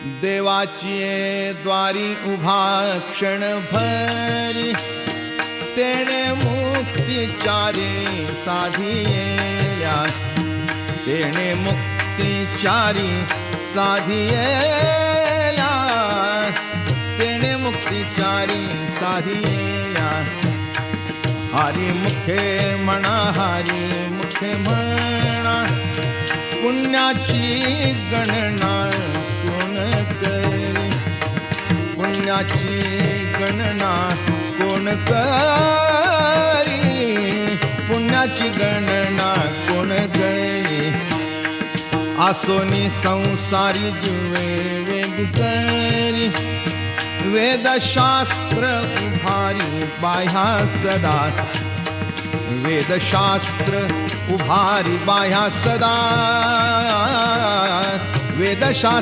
देवाची द्वारी उभा क्षणभरी तेणे मुक्तिचारी साधियेल्या तेणे मुक्तिचारी साधियेल्या तेणे मुक्तिचारी साधियेल्या हरी मुखे म्हणा हरी मुखे म्हणा पुण्याची गणना कोण करी पुण्याची गणना कोण करी पुण्याची गणना कोण करी आसोनी संसारी जुवे वेद करी वेदशास्त्र उभारी बाह्या सदा वेदशास्त्र उभारी बाह्या सदा वेदशास्त्र